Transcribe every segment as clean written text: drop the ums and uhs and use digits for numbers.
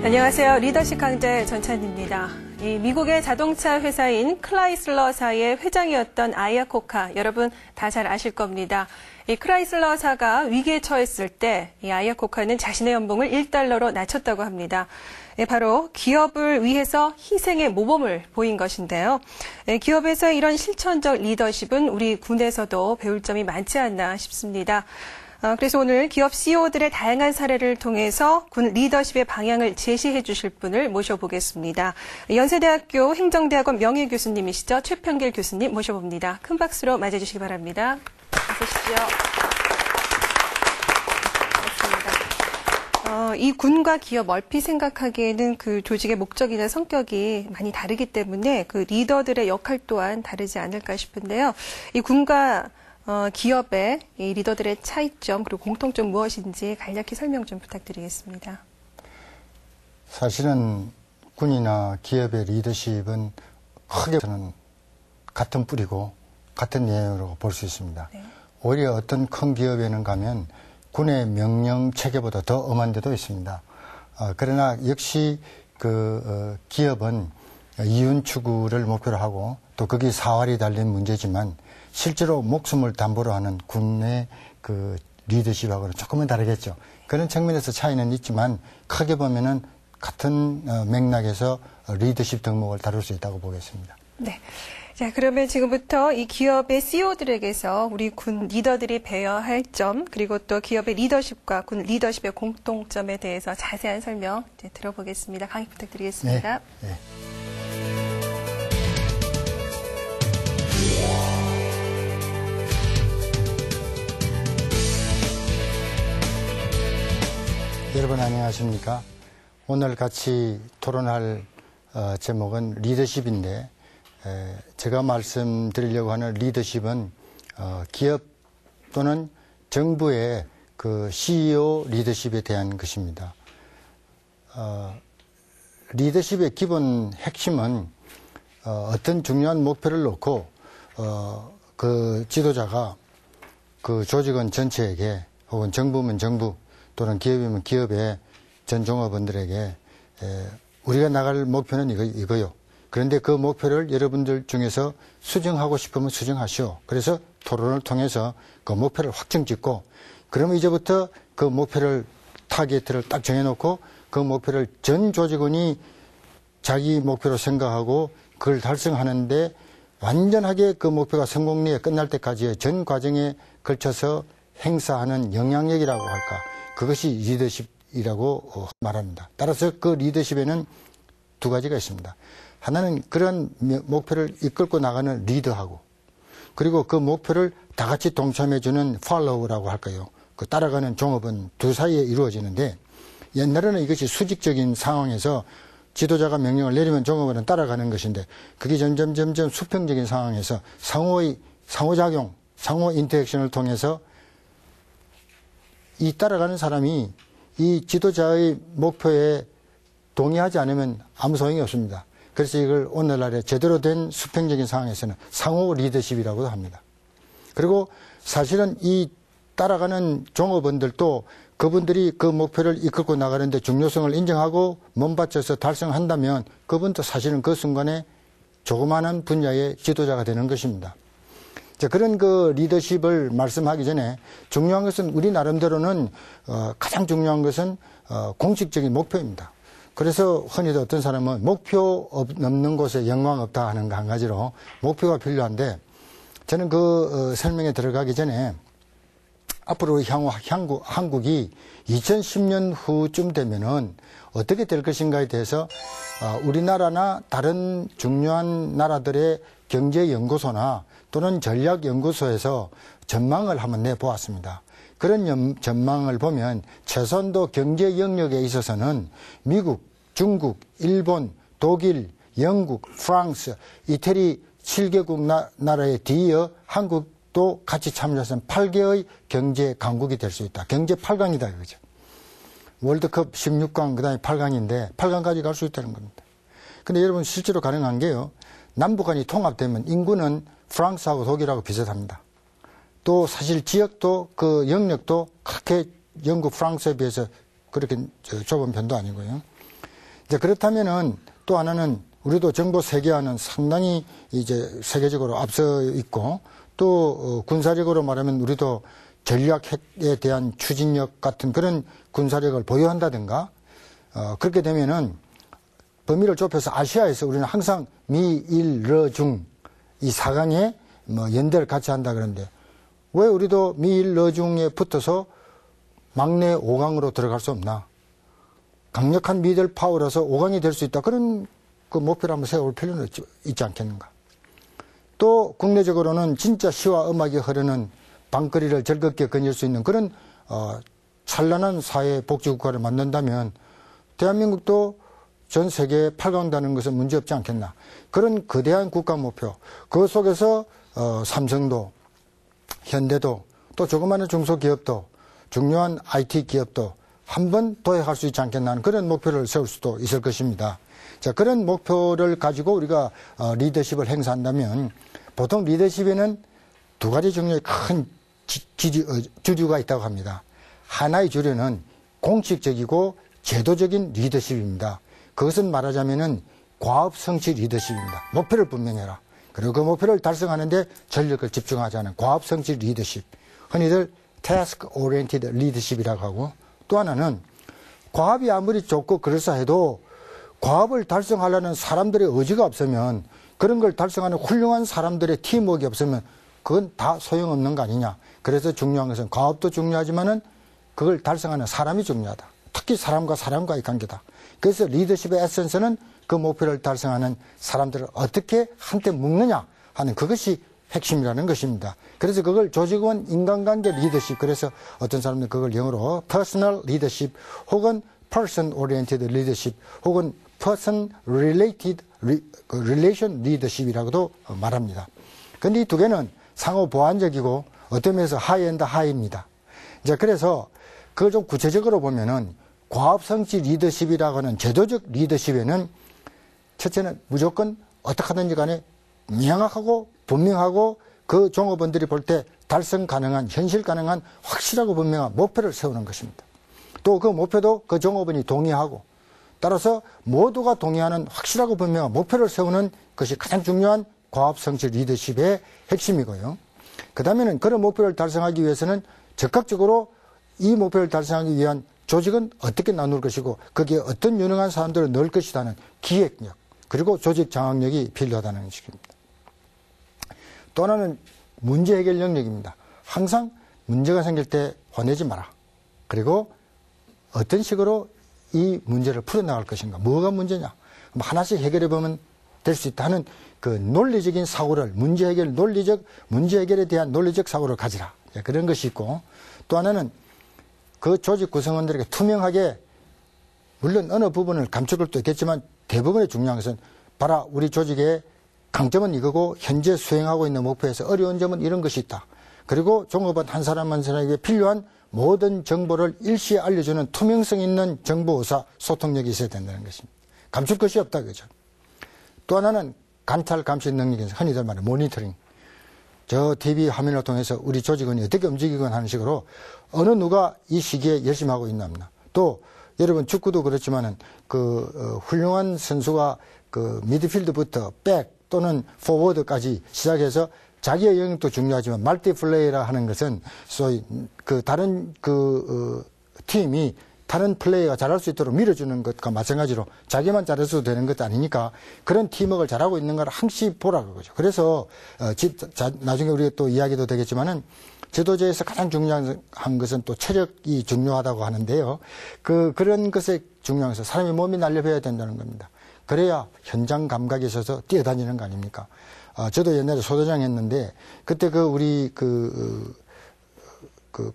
안녕하세요. 리더십 강좌의 전찬입니다. 미국의 자동차 회사인 클라이슬러사의 회장이었던 아야코카, 여러분 다 잘 아실 겁니다. 이 클라이슬러사가 위기에 처했을 때 이 아야코카는 자신의 연봉을 $1로 낮췄다고 합니다. 바로 기업을 위해서 희생의 모범을 보인 것인데요. 기업에서 이런 실천적 리더십은 우리 군에서도 배울 점이 많지 않나 싶습니다. 그래서 오늘 기업 CEO들의 다양한 사례를 통해서 군 리더십의 방향을 제시해 주실 분을 모셔보겠습니다. 연세대학교 행정대학원 명예교수님이시죠. 최평길 교수님 모셔봅니다. 큰 박수로 맞이해 주시기 바랍니다. 어서 오십시오. 반갑습니다. 이 군과 기업 얼핏 생각하기에는 그 조직의 목적이나 성격이 많이 다르기 때문에 그 리더들의 역할 또한 다르지 않을까 싶은데요. 이 군과 기업의 이 리더들의 차이점 그리고 공통점 무엇인지 간략히 설명 좀 부탁드리겠습니다. 사실은 군이나 기업의 리더십은 크게 저는 같은 뿌리고 같은 내용으로 볼 수 있습니다. 네. 오히려 어떤 큰 기업에는 가면 군의 명령 체계보다 더 엄한 데도 있습니다. 그러나 역시 기업은 이윤 추구를 목표로 하고 또 거기에 사활이 달린 문제지만 실제로 목숨을 담보로 하는 군의 그 리더십하고는 조금은 다르겠죠. 그런 측면에서 차이는 있지만 크게 보면은 같은 맥락에서 리더십 덕목을 다룰 수 있다고 보겠습니다. 네. 자, 그러면 지금부터 이 기업의 CEO들에게서 우리 군 리더들이 배워야 할 점, 그리고 또 기업의 리더십과 군 리더십의 공통점에 대해서 자세한 설명 이제 들어보겠습니다. 강의 부탁드리겠습니다. 네. 네. 여러분 안녕하십니까? 오늘 같이 토론할 제목은 리더십인데 제가 말씀드리려고 하는 리더십은 기업 또는 정부의 그 CEO 리더십에 대한 것입니다. 리더십의 기본 핵심은 어떤 중요한 목표를 놓고 그 지도자가 그 조직원 전체에게 혹은 정부면 정부 또는 기업이면 기업의 전 종업원들에게 우리가 나갈 목표는 이거요. 그런데 그 목표를 여러분들 중에서 수정하고 싶으면 수정하시오. 그래서 토론을 통해서 그 목표를 확정 짓고 그러면 이제부터 그 목표를 타겟을 딱 정해놓고 그 목표를 전 조직원이 자기 목표로 생각하고 그걸 달성하는데 완전하게 그 목표가 성공리에 끝날 때까지의 전 과정에 걸쳐서 행사하는 영향력이라고 할까. 그것이 리더십이라고 말합니다. 따라서 그 리더십에는 두 가지가 있습니다. 하나는 그런 목표를 이끌고 나가는 리더하고 그리고 그 목표를 다 같이 동참해주는 팔로우라고 할까요. 그 따라가는 종업원 두 사이에 이루어지는데 옛날에는 이것이 수직적인 상황에서 지도자가 명령을 내리면 종업원은 따라가는 것인데 그게 점점 수평적인 상황에서 상호작용, 상호 인터액션을 통해서 이 따라가는 사람이 이 지도자의 목표에 동의하지 않으면 아무 소용이 없습니다. 그래서 이걸 오늘날의 제대로 된 수평적인 상황에서는 상호 리더십이라고도 합니다. 그리고 사실은 이 따라가는 종업원들도 그분들이 그 목표를 이끌고 나가는데 중요성을 인정하고 몸바쳐서 달성한다면 그분도 사실은 그 순간에 조그마한 분야의 지도자가 되는 것입니다. 자, 그런 그 리더십을 말씀하기 전에 중요한 것은 우리 나름대로는 가장 중요한 것은 공식적인 목표입니다. 그래서 흔히도 어떤 사람은 목표 없는 곳에 영광 없다 하는 거 한 가지로 목표가 필요한데 저는 그 설명에 들어가기 전에 앞으로 향후 한국이 2010년 후쯤 되면은 어떻게 될 것인가에 대해서 우리나라나 다른 중요한 나라들의 경제연구소나 또는 전략연구소에서 전망을 한번 내보았습니다. 그런 전망을 보면 최소한도 경제 영역에 있어서는 미국, 중국, 일본, 독일, 영국, 프랑스, 이태리 7개국 나라에 뒤이어 한국도 같이 참여해서 8개의 경제 강국이 될 수 있다. 경제 8강이다 이거죠. 월드컵 16강 그다음에 8강인데 8강까지 갈 수 있다는 겁니다. 근데 여러분 실제로 가능한 게요. 남북한이 통합되면 인구는 프랑스하고 독일하고 비슷합니다. 또 사실 지역도 그 영역도 그렇게 영국, 프랑스에 비해서 그렇게 좁은 편도 아니고요. 이제 그렇다면은 또 하나는 우리도 정보 세계화는 상당히 이제 세계적으로 앞서 있고 또 군사력으로 말하면 우리도 전략핵에 대한 추진력 같은 그런 군사력을 보유한다든가 그렇게 되면은 범위를 좁혀서 아시아에서 우리는 항상 미, 일, 러, 중 이 4강에 뭐 연대를 같이 한다 그러는데 왜 우리도 미, 일, 러, 중에 붙어서 막내 5강으로 들어갈 수 없나? 강력한 미들 파워라서 5강이 될 수 있다. 그런 그 목표를 한번 세워볼 필요는 있지 않겠는가? 또 국내적으로는 진짜 시와 음악이 흐르는 방거리를 즐겁게 거닐 수 있는 그런 찬란한 사회 복지국가를 만든다면 대한민국도 전 세계에 8강다는 것은 문제없지 않겠나. 그런 거대한 국가 목표, 그 속에서 삼성도, 현대도, 또 조그마한 중소기업도, 중요한 IT 기업도 한번 도약할 수 있지 않겠나 하는 그런 목표를 세울 수도 있을 것입니다. 자, 그런 목표를 가지고 우리가 리더십을 행사한다면 보통 리더십에는 두 가지 종류의 큰 주류가 있다고 합니다. 하나의 주류는 공식적이고 제도적인 리더십입니다. 그것은 말하자면은 과업 성취 리더십입니다. 목표를 분명해라. 그리고 그 목표를 달성하는데 전력을 집중하자는 과업 성취 리더십. 흔히들 task oriented leadership이라고 하고 또 하나는 과업이 아무리 좋고 그럴싸해도 과업을 달성하려는 사람들의 의지가 없으면 그런 걸 달성하는 훌륭한 사람들의 팀워크가 없으면 그건 다 소용없는 거 아니냐. 그래서 중요한 것은 과업도 중요하지만은 그걸 달성하는 사람이 중요하다. 특히 사람과 사람과의 관계다. 그래서 리더십의 에센스는 그 목표를 달성하는 사람들을 어떻게 한테 묶느냐 하는 그것이 핵심이라는 것입니다. 그래서 그걸 조직원 인간관계 리더십, 그래서 어떤 사람들은 그걸 영어로 personal leadership 혹은 person oriented leadership 혹은 person related relation leadership이라고도 말합니다. 그런데 이 두 개는 상호 보완적이고 어떤 면에서 하이엔드 하이입니다. 이제 그래서 그걸 좀 구체적으로 보면은 과업성취 리더십이라고 하는 제도적 리더십에는 첫째는 무조건 어떻게 하든지 간에 명확하고 분명하고 그 종업원들이 볼 때 달성 가능한, 현실 가능한 확실하고 분명한 목표를 세우는 것입니다. 또 그 목표도 그 종업원이 동의하고 따라서 모두가 동의하는 확실하고 분명한 목표를 세우는 것이 가장 중요한 과업성취 리더십의 핵심이고요. 그 다음에는 그런 목표를 달성하기 위해서는 적극적으로 이 목표를 달성하기 위한 조직은 어떻게 나눌 것이고 거기에 어떤 유능한 사람들을 넣을 것이라는 기획력 그리고 조직 장악력이 필요하다는 식입니다. 또 하나는 문제 해결 능력입니다. 항상 문제가 생길 때 화내지 마라. 그리고 어떤 식으로 이 문제를 풀어나갈 것인가. 뭐가 문제냐. 하나씩 해결해 보면 될 수 있다 하는 그 논리적인 사고를 문제 해결에 대한 논리적 사고를 가지라. 그런 것이 있고 또 하나는 그 조직 구성원들에게 투명하게 물론 어느 부분을 감출 것도 있겠지만 대부분의 중요한 것은 봐라 우리 조직의 강점은 이거고 현재 수행하고 있는 목표에서 어려운 점은 이런 것이 있다. 그리고 종업원 한 사람 한 사람에게 필요한 모든 정보를 일시에 알려주는 투명성 있는 정보의사 소통력이 있어야 된다는 것입니다. 감출 것이 없다 그죠. 또 하나는 관찰 감시 능력에서 흔히들 말하는 모니터링. 저 TV 화면을 통해서 우리 조직원이 어떻게 움직이건 하는 식으로 어느 누가 이 시기에 열심히 하고 있나 없나. 또 여러분 축구도 그렇지만은 훌륭한 선수가 그 미드필드부터 백 또는 포워드까지 시작해서 자기의 영역도 중요하지만 멀티플레이라 하는 것은 소위 다른 팀이 다른 플레이가 잘할 수 있도록 밀어주는 것과 마찬가지로 자기만 잘해서 되는 것도 아니니까 그런 팀워크를 잘하고 있는 걸 항시 보라 그거죠. 그래서 나중에 우리가 또 이야기도 되겠지만은 지도자에서 가장 중요한 것은 또 체력이 중요하다고 하는데요. 그런 것에 중요한 것은 사람의 몸이 날렵해야 된다는 겁니다. 그래야 현장 감각이 있어서 뛰어다니는 거 아닙니까? 저도 옛날에 소대장 했는데 그때 우리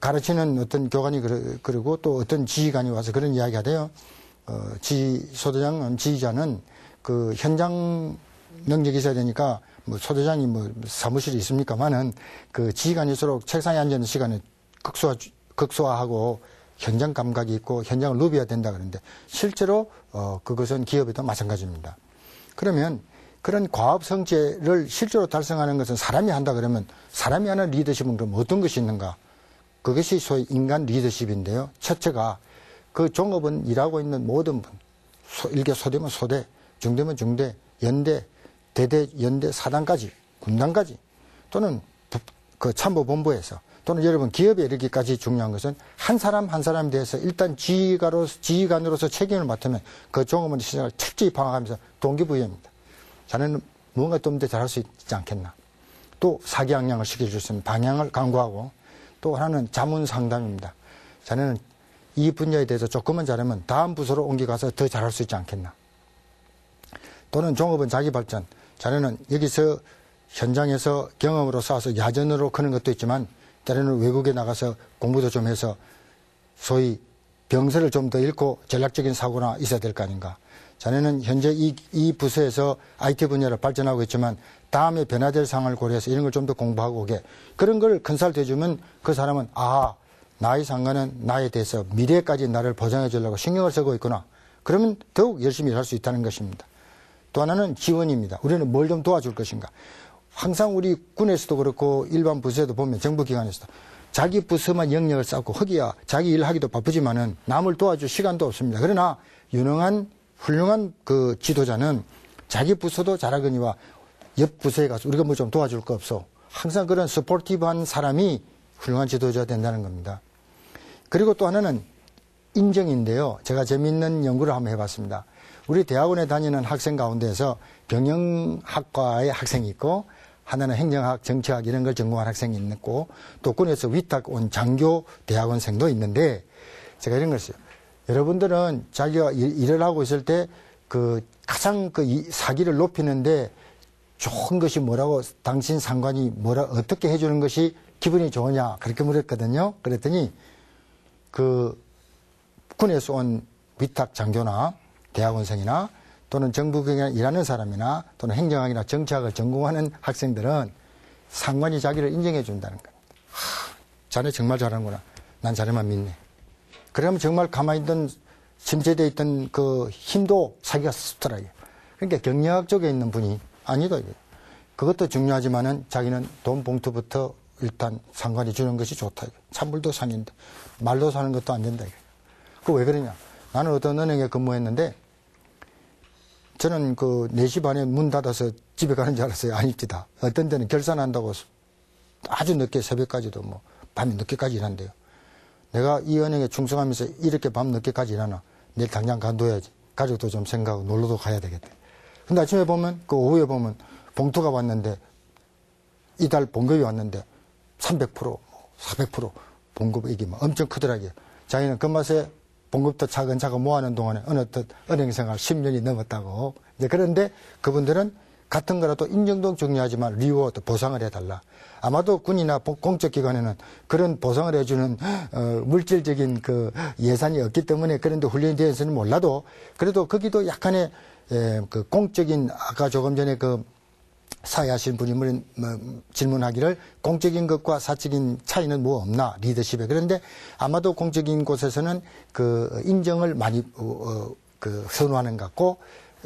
가르치는 어떤 교관이 그러고 또 어떤 지휘관이 와서 그런 이야기 하대요. 소대장, 지휘자는 그 현장 능력이 있어야 되니까 뭐 소대장이 뭐 사무실이 있습니까만은 그 지휘관일수록 책상에 앉아있는 시간을 극소화하고 현장 감각이 있고 현장을 누벼야 된다 그러는데 실제로 그것은 기업에도 마찬가지입니다. 그러면 그런 과업 성취를 실제로 달성하는 것은 사람이 한다 그러면 사람이 하는 리더십은 그럼 어떤 것이 있는가? 그것이 소위 인간 리더십인데요. 첫째가 그 종업원 일하고 있는 모든 분, 일개 소대면 소대, 중대면 중대, 연대, 대대, 연대, 사단까지, 군단까지 또는 그 참모본부에서 또는 여러분 기업에 이르기까지 중요한 것은 한 사람 한 사람에 대해서 일단 지휘관으로서 책임을 맡으면 그 종업원 시장을 철저히 방어하면서 동기부여입니다. 자네는 무언가 좀 더 잘할 수 있지 않겠나. 또 사기양양을 시켜줄 수 있는 방향을 강구하고 또 하나는 자문 상담입니다. 자네는 이 분야에 대해서 조금만 잘하면 다음 부서로 옮겨가서 더 잘할 수 있지 않겠나. 또는 종업원 자기발전. 자네는 여기서 현장에서 경험으로 쌓아서 야전으로 크는 것도 있지만 때로는 외국에 나가서 공부도 좀 해서 소위 병서를 좀 더 읽고 전략적인 사고나 있어야 될 거 아닌가. 자네는 현재 이 부서에서 IT 분야를 발전하고 있지만 다음에 변화될 상황을 고려해서 이런 걸 좀 더 공부하고 오게. 그런 걸 컨설트 해주면 그 사람은 나의 상관은 나에 대해서 미래까지 나를 보장해 주려고 신경을 쓰고 있구나. 그러면 더욱 열심히 일할 수 있다는 것입니다. 또 하나는 지원입니다. 우리는 뭘 좀 도와줄 것인가. 항상 우리 군에서도 그렇고 일반 부서에도 보면 정부기관에서도 자기 부서만 영역을 쌓고 허기야 자기 일하기도 바쁘지만은 남을 도와줄 시간도 없습니다. 그러나 유능한 훌륭한 그 지도자는 자기 부서도 잘하거니와 옆 부서에 가서 우리가 뭐 좀 도와줄 거 없어. 항상 그런 서포티브한 사람이 훌륭한 지도자가 된다는 겁니다. 그리고 또 하나는 인정인데요. 제가 재미있는 연구를 한번 해봤습니다. 우리 대학원에 다니는 학생 가운데에서 경영학과의 학생이 있고 하나는 행정학, 정치학 이런 걸 전공한 학생이 있고 또 군에서 위탁 온 장교 대학원생도 있는데 제가 이런 걸 써요. 여러분들은 자기가 일을 하고 있을 때 그 가장 그 사기를 높이는데 좋은 것이 뭐라고 당신 상관이 어떻게 해주는 것이 기분이 좋으냐 그렇게 물었거든요. 그랬더니 그 군에서 온 위탁 장교나 대학원생이나 또는 정부기관에 일하는 사람이나 또는 행정학이나 정치학을 전공하는 학생들은 상관이 자기를 인정해 준다는 겁니다. 자네 정말 잘하는구나. 난 자네만 믿네. 그러면 정말 가만히 있던 침체되어 있던 그 힘도 사기가 습더라고요. 그러니까 경영학 쪽에 있는 분이 아니다. 그것도 중요하지만은 자기는 돈 봉투부터 일단 상관이 주는 것이 좋다. 찬물도 상인데 말도 사는 것도 안 된다. 그거 왜 그러냐. 나는 어떤 은행에 근무했는데 저는 그 4시 반에 문 닫아서 집에 가는 줄 알았어요. 아닙니다. 어떤 데는 결산한다고 아주 늦게 새벽까지도 뭐 밤 늦게까지 일한대요. 내가 이 은행에 충성하면서 이렇게 밤 늦게까지 일하나 내일 당장 간둬야지. 가족도 좀 생각하고 놀러도 가야 되겠다. 근데 아침에 보면 그 오후에 보면 봉투가 왔는데 이달 봉급이 왔는데 300%, 400% 봉급 이게 막 엄청 크더라고요. 자기는 그 맛에 봉급도 차근차근 모아놓은 동안에 어느 은행 생활 10년이 넘었다고. 이제 그런데 그분들은 같은 거라도 인정도 중요하지만 리워드 보상을 해달라. 아마도 군이나 공적기관에는 그런 보상을 해주는 물질적인 그 예산이 없기 때문에 그런데 훈련이 되어 있는지는 몰라도 그래도 거기도 약간의 그 공적인 아까 조금 전에 그 사회하신 분이 질문하기를 공적인 것과 사적인 차이는 뭐 없나 리더십에. 그런데 아마도 공적인 곳에서는 그 인정을 많이 그 선호하는 것 같고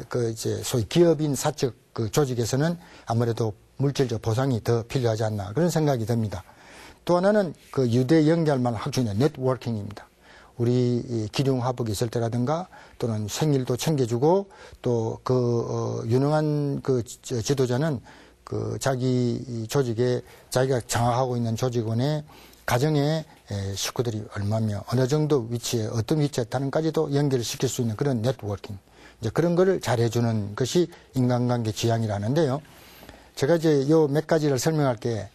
그 이제 소위 기업인 사적 그 조직에서는 아무래도 물질적 보상이 더 필요하지 않나 그런 생각이 듭니다. 또 하나는 그 유대 연결할 만한 학중의 네트워킹입니다. 우리 기륭화복이 있을 때라든가 또는 생일도 챙겨주고 또 그 유능한 그 지도자는 그 자기 조직에 자기가 장악하고 있는 조직원의 가정의 식구들이 얼마며 어느 정도 위치에 어떤 위치에 있다는까지도 연결을 시킬 수 있는 그런 네트워킹. 이제 그런 거를 잘해주는 것이 인간관계 지향이라는데요. 제가 이제 요 몇 가지를 설명할 게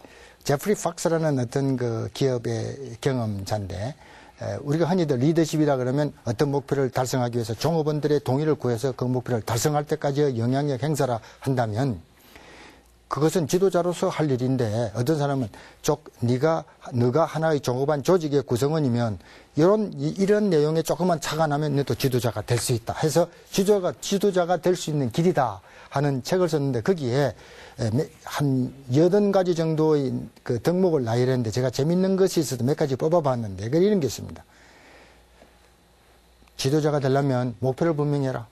제프리 팍스라는 어떤 그 기업의 경험자인데 우리가 흔히들 리더십이라 그러면 어떤 목표를 달성하기 위해서 종업원들의 동의를 구해서 그 목표를 달성할 때까지의 영향력 행사라 한다면 그것은 지도자로서 할 일인데 어떤 사람은 너가 하나의 종업원 조직의 구성원이면 이런 내용에 조금만 차가 나면 너도 지도자가 될 수 있다 해서 지도자가 될 수 있는 길이다 하는 책을 썼는데 거기에 한 80가지 정도의 그 덕목을 나열했는데 제가 재밌는 것이 있어서 몇 가지 뽑아봤는데 이런 게 있습니다. 지도자가 되려면 목표를 분명히 해라.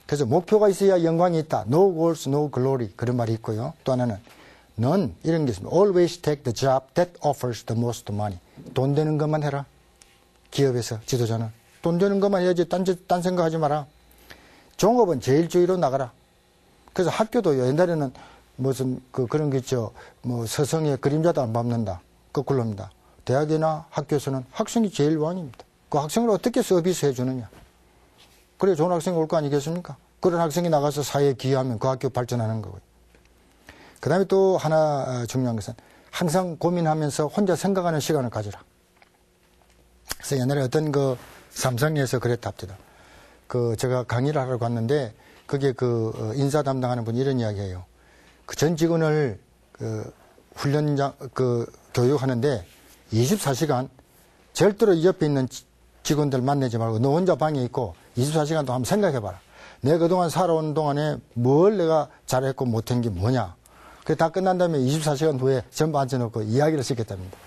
그래서 목표가 있어야 영광이 있다. No goals, no glory. 그런 말이 있고요. 또 하나는 넌 이런 게 있습니다. Always take the job that offers the most money. 돈 되는 것만 해라. 기업에서 지도자는 돈 되는 것만 해야지 딴 생각하지 마라. 종업은 제일 주위로 나가라. 그래서 학교도 옛날에는 무슨 그런 게 있죠. 뭐 서성의 그림자도 안 밟는다. 거꾸로입니다. 대학이나 학교에서는 학생이 제일 왕입니다. 그 학생을 어떻게 서비스 해주느냐. 그래 좋은 학생이 올 거 아니겠습니까? 그런 학생이 나가서 사회에 기여하면 그 학교 발전하는 거고요. 그 다음에 또 하나 중요한 것은 항상 고민하면서 혼자 생각하는 시간을 가져라. 그래서 옛날에 어떤 그 삼성에서 그랬답니다. 제가 강의를 하러 갔는데 그게 인사 담당하는 분이 이런 이야기 해요. 전 직원을 교육하는데 24시간 절대로 옆에 있는 직원들 만나지 말고 너 혼자 방에 있고 24시간 동안 한번 생각해봐라. 내가 그동안 살아온 동안에 뭘 내가 잘했고 못한 게 뭐냐. 그게 다 끝난 다음에 24시간 후에 전부 앉혀놓고 이야기를 시켰답니다.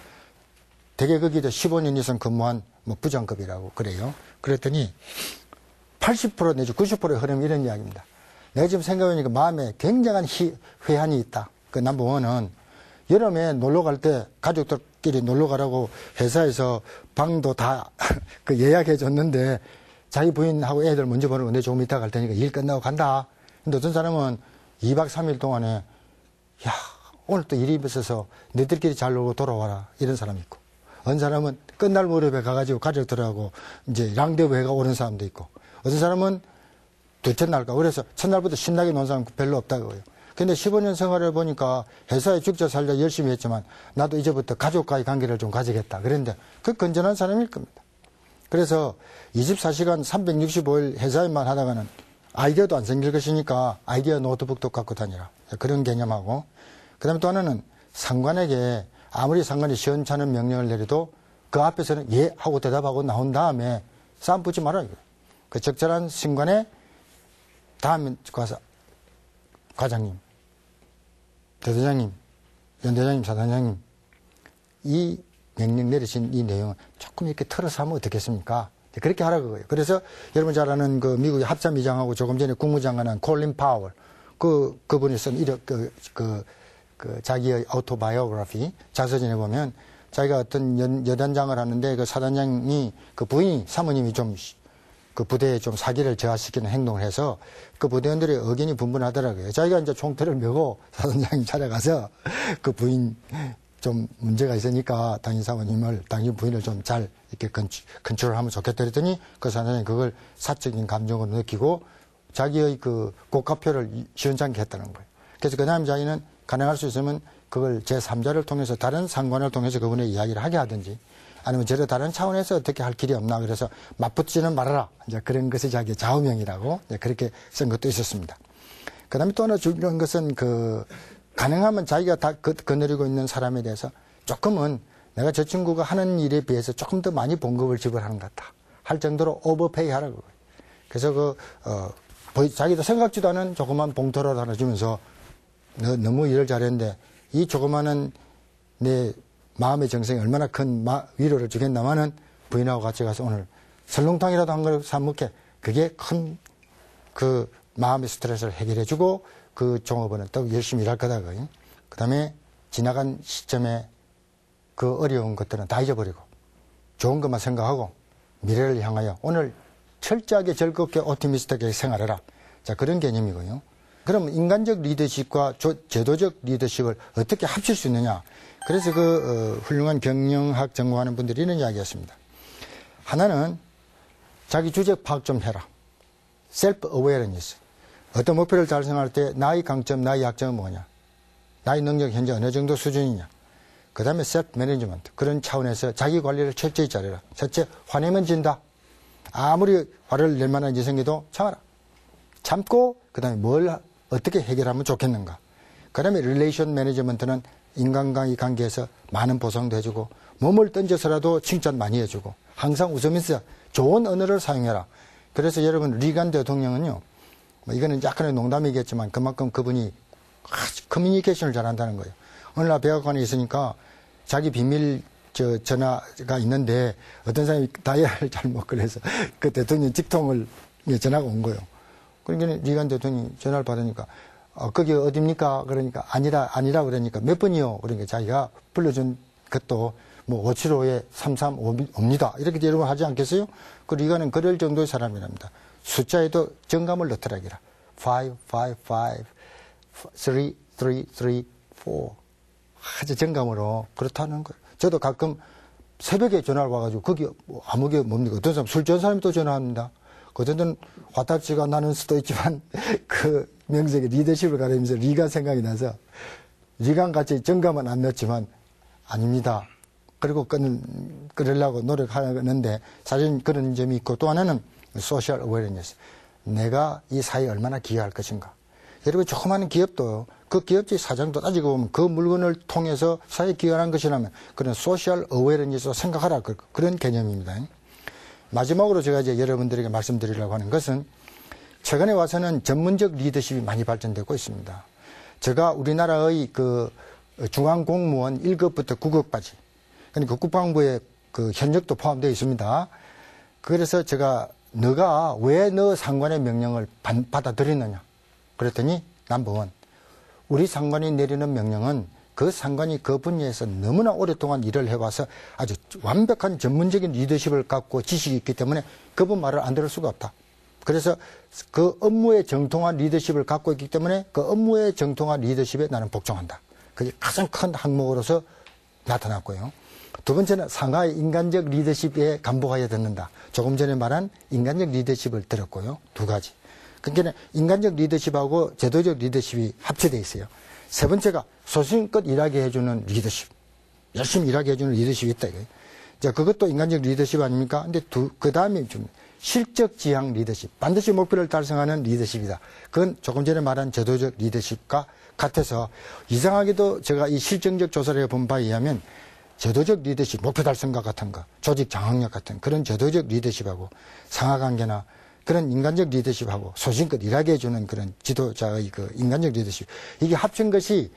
대개 거기도 15년 이상 근무한 부장급이라고 그래요. 그랬더니 80% 내지 90%의 흐름이 이런 이야기입니다. 내가 지금 생각해보니까 마음에 굉장한 회한이 있다. 그 넘버원은 여름에 놀러 갈 때 가족들끼리 놀러 가라고 회사에서 방도 다 예약해 줬는데 자기 부인하고 애들 먼저 보는 거 내 조금 이따 갈 테니까 일 끝나고 간다. 근데 어떤 사람은 2박 3일 동안에 야 오늘 또 일이 있어서 너희들끼리 잘 놀고 돌아와라 이런 사람이 있고 어떤 사람은 끝날 무렵에 가가지고 가족들하고 이제 랑데부회가 오는 사람도 있고 어떤 사람은 둘째 날까 그래서 첫날부터 신나게 논 사람 별로 없다고요. 근데 15년 생활을 보니까 회사에 죽자 살자 열심히 했지만 나도 이제부터 가족과의 관계를 좀 가지겠다. 그런데 그 건전한 사람일 겁니다. 그래서 24시간 365일 회사에만 하다가는 아이디어도 안 생길 것이니까 아이디어 노트북도 갖고 다니라. 그런 개념하고 그 다음에 또 하나는 상관에게 아무리 상관이 시원찮은 명령을 내려도 그 앞에서는 예 하고 대답하고 나온 다음에 싸움 붙지 말아요. 그 적절한 신관에 다음에 가서 과장님, 대대장님, 연대장님, 사단장님 이 명령 내리신 이 내용은 조금 이렇게 털어서 하면 어떻겠습니까? 그렇게 하라고 그거예요. 그래서 여러분 잘 아는 그 미국의 합참의장하고 조금 전에 국무장관한 콜린 파월 그분이 쓴 자기의 오토바이오그래피 자서전에 보면 자기가 어떤 여단장을 하는데 그 사단장이 그 부인이 사모님이 좀 그 부대에 좀 사기를 저하시키는 행동을 해서 그 부대원들의 의견이 분분하더라고요. 자기가 이제 총대를 메고 사단장이 찾아가서 그 부인 좀 문제가 있으니까 당신 사모님을 당신 부인을 좀 잘 이렇게 컨트롤하면 좋겠다 그랬더니 그 사단장이 그걸 사적인 감정으로 느끼고 자기의 그 고가표를 시원찮게 했다는 거예요. 그래서 그 다음 자기는 가능할 수 있으면 그걸 제3자를 통해서 다른 상관을 통해서 그분의 이야기를 하게 하든지 아니면 저를 다른 차원에서 어떻게 할 길이 없나 그래서 맞붙지는 말아라. 이제 그런 것이 자기의 좌우명이라고 그렇게 쓴 것도 있었습니다. 그 다음에 또 하나 중요한 것은 가능하면 자기가 다 거느리고 있는 사람에 대해서 조금은 내가 저 친구가 하는 일에 비해서 조금 더 많이 봉급을 지불하는 것 같다. 할 정도로 오버페이 하라고. 그래서 자기도 생각지도 않은 조그만 봉투라도 하나 주면서 너 너무 일을 잘했는데 이 조그마한 내 마음의 정성이 얼마나 큰 위로를 주겠나마는 부인하고 같이 가서 오늘 설렁탕이라도 한 그릇 사 먹게 그게 큰 그 마음의 스트레스를 해결해주고 그 종업원은 또 열심히 일할 거다. 그 다음에 지나간 시점에 그 어려운 것들은 다 잊어버리고 좋은 것만 생각하고 미래를 향하여 오늘 철저하게 즐겁게 오티미스트하게 생활해라. 자, 그런 개념이고요. 그럼 인간적 리더십과 제도적 리더십을 어떻게 합칠 수 있느냐. 그래서 훌륭한 경영학 전공하는 분들이 이런 이야기 했습니다. 하나는 자기 주적 파악 좀 해라. 셀프 어웨어니스. 어떤 목표를 달성할 때 나의 강점, 나의 약점은 뭐냐. 나의 능력 현재 어느 정도 수준이냐. 그 다음에 셀프 매니지먼트. 그런 차원에서 자기 관리를 철저히 잘해라. 첫째, 화내면 진다. 아무리 화를 낼 만한 일이 생겨도 참아라. 참고 그 다음에 뭘 어떻게 해결하면 좋겠는가. 그 다음에 릴레이션 매니지먼트는 인간과의 관계에서 많은 보상도 해주고 몸을 던져서라도 칭찬 많이 해주고 항상 웃으면서 좋은 언어를 사용해라. 그래서 여러분 리간 대통령은요. 이거는 약간의 농담이겠지만 그만큼 그분이 커뮤니케이션을 잘한다는 거예요. 어느 날 백악관에 있으니까 자기 비밀 전화가 있는데 어떤 사람이 다이얼을 잘못 걸려서 그 대통령 직통을 전화가 온 거예요. 그러니까 리간 대통령이 전화를 받으니까 거기 어딥니까? 그러니까 아니라 그러니까 몇 번이요? 그러니까 자기가 불러준 것도 뭐 575에 335옵니다. 이렇게 여러분 하지 않겠어요? 그 리간은 그럴 정도의 사람이랍니다. 숫자에도 정감을 넣더라기라. 5, 5, 5, 3, 3, 3, 4. 아주 정감으로 그렇다는 거예요. 저도 가끔 새벽에 전화를 와가지고 거기 뭐 아무게 뭡니까? 어떤 사람 술 취한 사람이 또 전화합니다. 그때는 화딱지가 나는 수도 있지만 그 명색의 리더십을 가리면서 리가 생각이 나서 리강 같이 정감은 안 넣었지만 아닙니다. 그리고 끊으려고 노력하는데 사실 그런 점이 있고 또 하나는 소셜 어웨어니스. 내가 이 사회에 얼마나 기여할 것인가. 여러분 조그마한 기업도 그 기업주의 사장도 따지고 보면 그 물건을 통해서 사회에 기여하는 것이라면 그런 소셜 어웨어니스로 생각하라. 그런 개념입니다. 마지막으로 제가 이제 여러분들에게 말씀드리려고 하는 것은 최근에 와서는 전문적 리더십이 많이 발전되고 있습니다. 제가 우리나라의 그 중앙 공무원 1급부터 9급까지 그러니까 국방부의 그 현역도 포함되어 있습니다. 그래서 제가 너가 왜 너 상관의 명령을 받아들이느냐 그랬더니 넘버원 우리 상관이 내리는 명령은 그 상관이 그 분야에서 너무나 오랫동안 일을 해와서 아주 완벽한 전문적인 리더십을 갖고 지식이 있기 때문에 그분 말을 안 들을 수가 없다. 그래서 그 업무에 정통한 리더십을 갖고 있기 때문에 그 업무에 정통한 리더십에 나는 복종한다. 그게 가장 큰 항목으로서 나타났고요. 두 번째는 상하의 인간적 리더십에 감복하여 듣는다. 조금 전에 말한 인간적 리더십을 들었고요. 두 가지. 그러니까 인간적 리더십하고 제도적 리더십이 합쳐져 있어요. 세 번째가 소신껏 일하게 해주는 리더십. 열심히 일하게 해주는 리더십이 있다. 이거예요. 자, 그것도 인간적 리더십 아닙니까? 근데 그 다음에 좀 실적 지향 리더십. 반드시 목표를 달성하는 리더십이다. 그건 조금 전에 말한 제도적 리더십과 같아서 이상하게도 제가 이 실정적 조사를 해본 바에 의하면 제도적 리더십, 목표 달성과 같은 거, 조직 장악력 같은 그런 제도적 리더십하고 상하관계나 그런 인간적 리더십하고 소신껏 일하게 해주는 그런 지도자의 그 인간적 리더십. 이게 합친 것이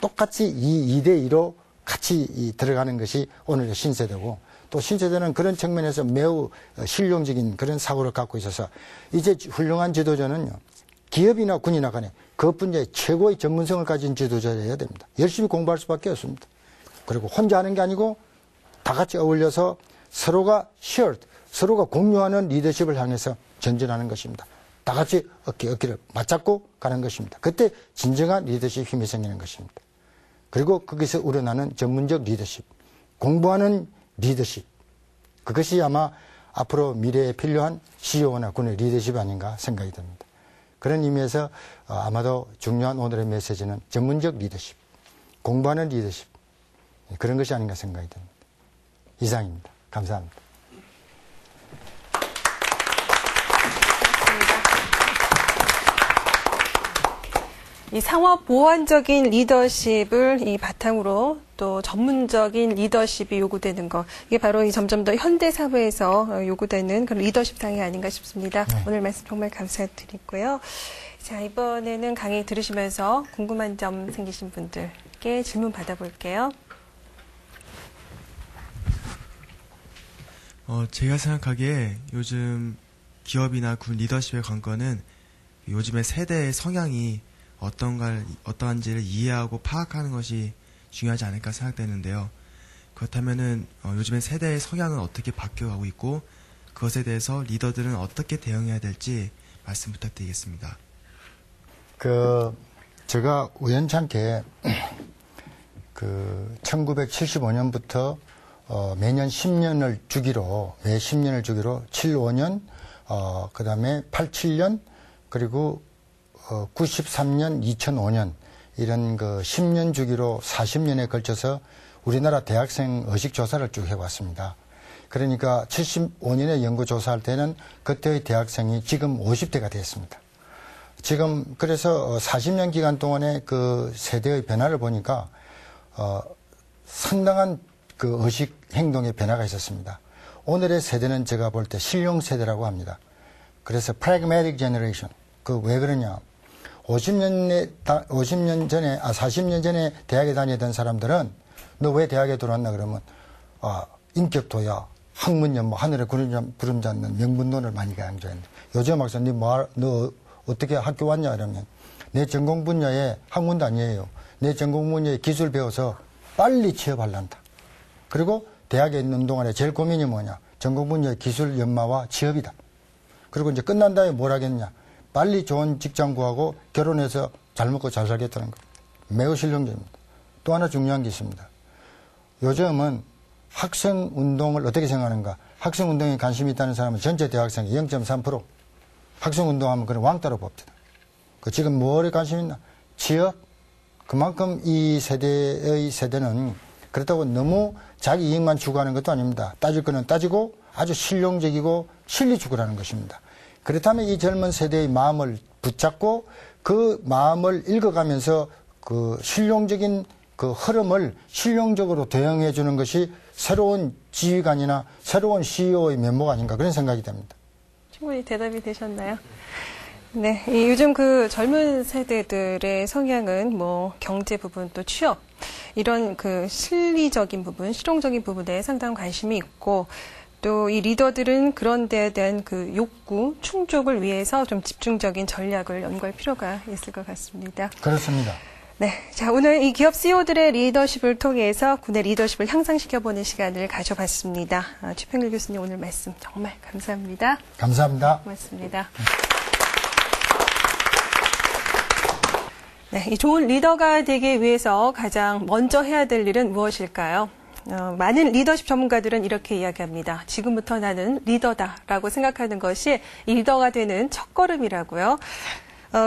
똑같이 2대2로 같이 들어가는 것이 오늘의 신세대고 또 신세대는 그런 측면에서 매우 실용적인 그런 사고를 갖고 있어서 이제 훌륭한 지도자는요. 기업이나 군이나 간에 그 분야의 최고의 전문성을 가진 지도자여야 됩니다. 열심히 공부할 수밖에 없습니다. 그리고 혼자 하는 게 아니고 다 같이 어울려서 서로가 shared, 서로가 공유하는 리더십을 향해서 전진하는 것입니다. 다 같이 어깨를 맞잡고 가는 것입니다. 그때 진정한 리더십 힘이 생기는 것입니다. 그리고 거기서 우러나는 전문적 리더십, 공부하는 리더십. 그것이 아마 앞으로 미래에 필요한 CEO나 군의 리더십이 아닌가 생각이 듭니다. 그런 의미에서 아마도 중요한 오늘의 메시지는 전문적 리더십, 공부하는 리더십, 그런 것이 아닌가 생각이 듭니다. 이상입니다. 감사합니다. 이 상업 보완적인 리더십을 이 바탕으로 또 전문적인 리더십이 요구되는 것, 이게 바로 이 점점 더 현대 사회에서 요구되는 그런 리더십상이 아닌가 싶습니다. 네. 오늘 말씀 정말 감사드리고요. 자, 이번에는 강의 들으시면서 궁금한 점 생기신 분들께 질문 받아볼게요. 제가 생각하기에 요즘 기업이나 군 리더십의 관건은 요즘의 세대의 성향이 어떠한지를 이해하고 파악하는 것이 중요하지 않을까 생각되는데요. 그렇다면은 요즘의 세대의 성향은 어떻게 바뀌어가고 있고 그것에 대해서 리더들은 어떻게 대응해야 될지 말씀 부탁드리겠습니다. 제가 우연찮게 1975년부터 매년 10년을 주기로, 매 10년을 주기로 75년, 그 다음에 87년, 그리고 93년, 2005년, 이런 10년 주기로 40년에 걸쳐서 우리나라 대학생 의식조사를 쭉 해왔습니다. 그러니까 75년에 연구조사할 때는 그때의 대학생이 지금 50대가 됐습니다. 지금, 그래서 40년 기간 동안에 그 세대의 변화를 보니까, 상당한 그 의식 행동의 변화가 있었습니다. 오늘의 세대는 제가 볼 때 실용 세대라고 합니다. 그래서 pragmatic generation. 왜 그러냐. 40년 전에 대학에 다니던 사람들은 너 왜 대학에 들어왔나 그러면, 인격도야, 학문연, 하늘에 구름 잡는 명분론을 많이 강조했는데 요즘 막상 너 어떻게 학교 왔냐 그러면 내 전공 분야에 학문도 아니에요. 내 전공 분야에 기술 배워서 빨리 취업하려한다. 그리고 대학에 있는 동안에 제일 고민이 뭐냐. 전공 분야의 기술 연마와 취업이다. 그리고 이제 끝난 다음에 뭘 하겠냐. 빨리 좋은 직장 구하고 결혼해서 잘 먹고 잘 살겠다는 거. 매우 실용적입니다. 또 하나 중요한 게 있습니다. 요즘은 학생 운동을 어떻게 생각하는가. 학생 운동에 관심이 있다는 사람은 전체 대학생의 0.3%. 학생 운동하면 그런 왕따로 봅니다. 지금 뭐에 관심 있나? 취업. 그만큼 이 세대는 그렇다고 너무 자기 이익만 추구하는 것도 아닙니다. 따질 거는 따지고 아주 실용적이고 실리 추구라는 것입니다. 그렇다면 이 젊은 세대의 마음을 붙잡고 그 마음을 읽어가면서 그 실용적인 그 흐름을 실용적으로 대응해 주는 것이 새로운 지휘관이나 새로운 CEO의 면모가 아닌가 그런 생각이 됩니다. 충분히 대답이 되셨나요? 네, 요즘 그 젊은 세대들의 성향은 뭐 경제 부분 또 취업 이런 그 실리적인 부분, 실용적인 부분에 상당한 관심이 있고 또 이 리더들은 그런 데에 대한 그 욕구, 충족을 위해서 좀 집중적인 전략을 연구할 필요가 있을 것 같습니다. 그렇습니다. 네, 자 오늘 이 기업 CEO들의 리더십을 통해서 군의 리더십을 향상시켜보는 시간을 가져봤습니다. 최평길 교수님 오늘 말씀 정말 감사합니다. 감사합니다. 고맙습니다. 네, 이 좋은 리더가 되기 위해서 가장 먼저 해야 될 일은 무엇일까요? 많은 리더십 전문가들은 이렇게 이야기합니다. 지금부터 나는 리더다라고 생각하는 것이 리더가 되는 첫걸음이라고요.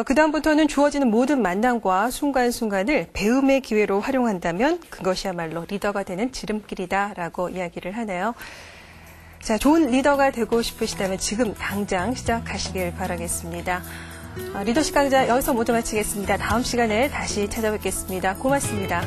그 다음부터는 주어지는 모든 만남과 순간순간을 배움의 기회로 활용한다면 그것이야말로 리더가 되는 지름길이다라고 이야기를 하네요. 자, 좋은 리더가 되고 싶으시다면 지금 당장 시작하시길 바라겠습니다. 리더십 강좌 여기서 모두 마치겠습니다. 다음 시간에 다시 찾아뵙겠습니다. 고맙습니다.